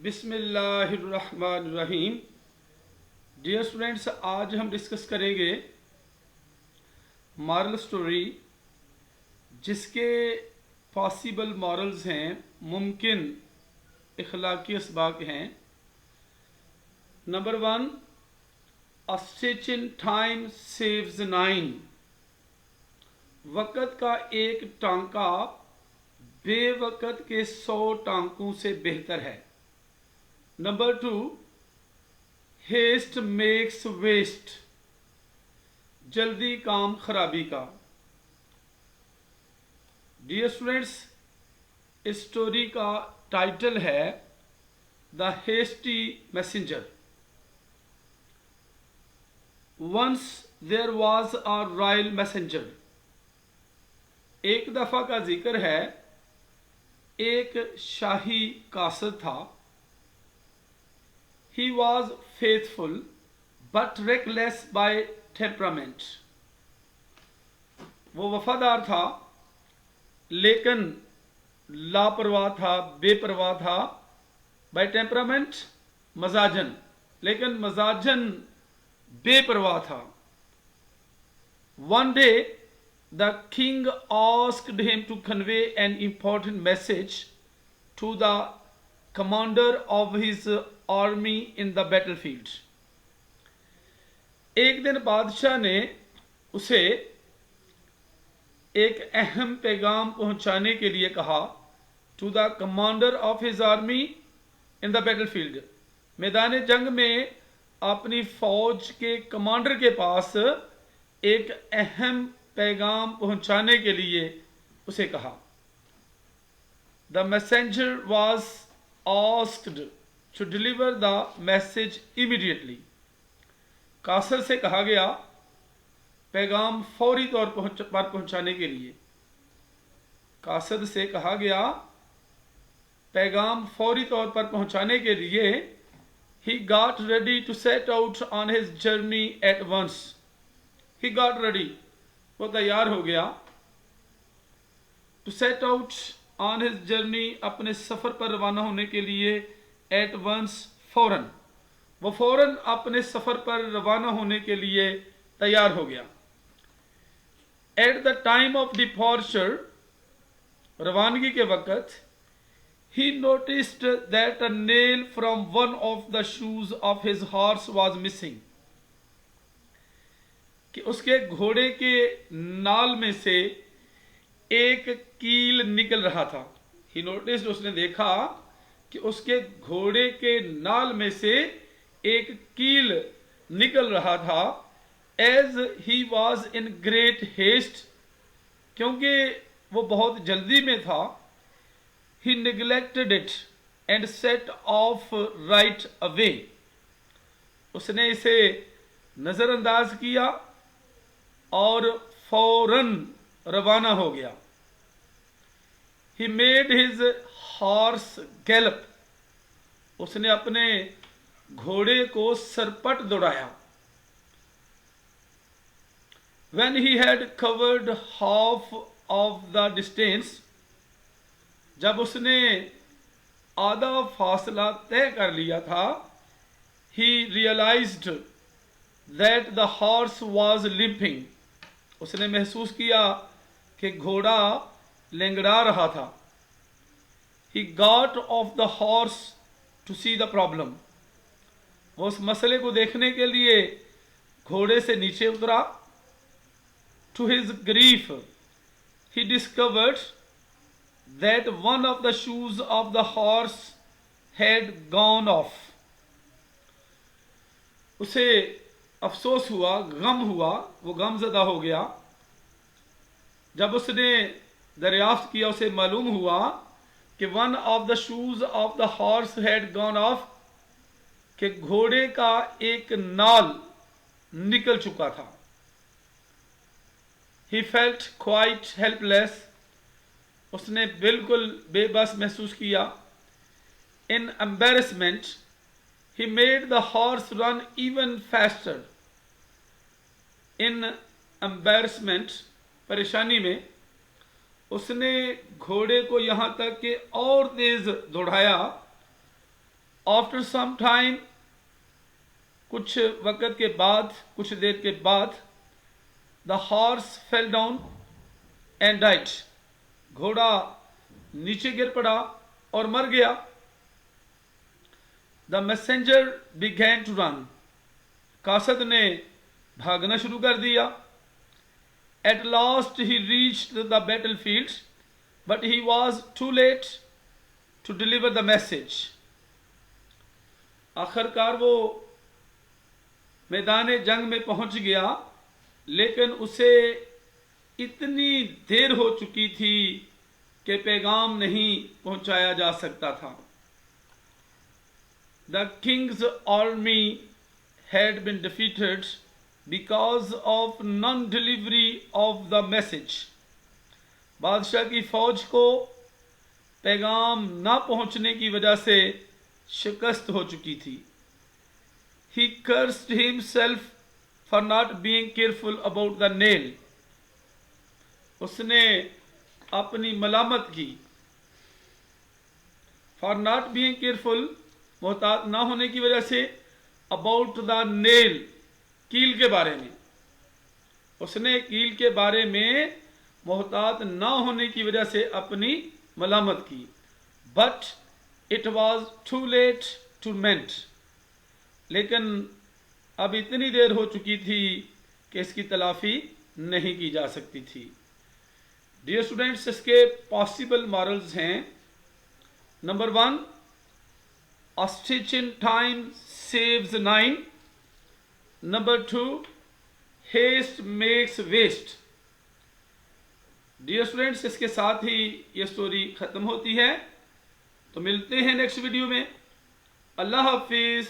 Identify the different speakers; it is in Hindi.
Speaker 1: बिस्मिल्लाहिर्रहमानिर्रहीम। डियर स्टूडेंट्स, आज हम डिस्कस करेंगे मॉरल स्टोरी जिसके पॉसिबल मॉरल्स हैं, मुमकिन इखलाकी असबाक हैं। Number 1, a stitch in time saves 9। वक़्त का एक टांका बेवक़्त के 100 टांकों से बेहतर है। Number 2, haste makes waste. जल्दी काम खराबी का। डियर स्टूडेंट्स, इस स्टोरी का टाइटल है the hasty messenger. Once there was a royal messenger. एक दफा का जिक्र है, एक शाही कासद था। He was faithful but reckless by temperament. वो वफादार था लेकिन लापरवाह था, बेपरवाह था। by temperament, मजाजन, लेकिन मजाजन बेपरवाह था। One day the king asked him to convey an important message to the commander of his army in the battlefield. एक दिन बादशाह ने उसे एक अहम पैगाम पहुंचाने के लिए कहा। To the commander of his army in the battlefield. मैदान जंग में अपनी फौज के कमांडर के पास एक अहम पैगाम पहुंचाने के लिए उसे कहा। The messenger was asked to deliver the message immediately. कासद से कहा गया पैगाम फौरी तौर पर पहुंचाने के लिए। कासद से कहा गया पैगाम फौरी तौर पर पहुंचाने के लिए। He got ready to set out on his journey at once. He got ready, वो तैयार हो गया। To set out on his journey, अपने सफर पर रवाना होने के लिए। एट वंस, फौरन, वो फौरन अपने सफर पर रवाना होने के लिए तैयार हो गया। At the time of departure, रवानगी के वक्त, ही noticed that a nail from one of the shoes of his horse was missing. कि उसके घोड़े के नाल में से एक कील निकल रहा था। ही नोटिस्ड, उसने देखा कि उसके घोड़े के नाल में से एक कील निकल रहा था। As he was in great haste, क्योंकि वो बहुत जल्दी में था। He neglected it and set off right away. उसने इसे नजरअंदाज किया और फौरन रवाना हो गया। He made his horse gallop. उसने अपने घोड़े को सरपट दौड़ाया। When he had covered half of the distance, जब उसने आधा फासला तय कर लिया था, he realized that the horse was limping. उसने महसूस किया कि घोड़ा लेंगड़ा रहा था। He got off the horse to see the problem. वो उस मसले को देखने के लिए घोड़े से नीचे उतरा। To his grief, he discovered that one of the shoes of the horse had gone off. उसे अफसोस हुआ, गम हुआ, वो गमज़दा हो गया जब उसने दरियाफ्त किया। उसे मालूम हुआ कि one of the shoes of the horse had gone of, कि घोड़े का एक नाल निकल चुका था। He felt quite helpless. उसने बिल्कुल बेबस महसूस किया। In embarrassment, he made the horse run even faster. In embarrassment, परेशानी में, उसने घोड़े को यहां तक कि और तेज दौड़ाया आफ्टर सम टाइम, कुछ वक़्त के बाद, कुछ देर के बाद, the horse fell down and died, घोड़ा नीचे गिर पड़ा और मर गया। The messenger began to run, कासद ने भागना शुरू कर दिया। At last he reached the battle field but he was too late to deliver the message. आखिरकार वो मैदान जंग में पहुंच गया, लेकिन उसे इतनी देर हो चुकी थी कि पैगाम नहीं पहुंचाया जा सकता था। The king's army had been defeated because of non-delivery of the message. बादशाह की फौज को पैगाम ना पहुंचने की वजह से शिकस्त हो चुकी थी। He cursed himself for not being careful about the nail. उसने अपनी मलामत की। For not being careful, मोहतात ना होने की वजह से, अबाउट द नेल, कील के बारे में, उसने कील के बारे में मोहतात ना होने की वजह से अपनी मलामत की। But it was too late to mend, लेकिन अब इतनी देर हो चुकी थी कि इसकी तलाफी नहीं की जा सकती थी। डियर स्टूडेंट्स, इसके पॉसिबल मॉरल्स हैं। Number 1, a stitch in time saves 9. Number 2, haste makes waste. Dear students, इसके साथ ही ये स्टोरी खत्म होती है। तो मिलते हैं नेक्स्ट वीडियो में। अल्लाह हाफिज।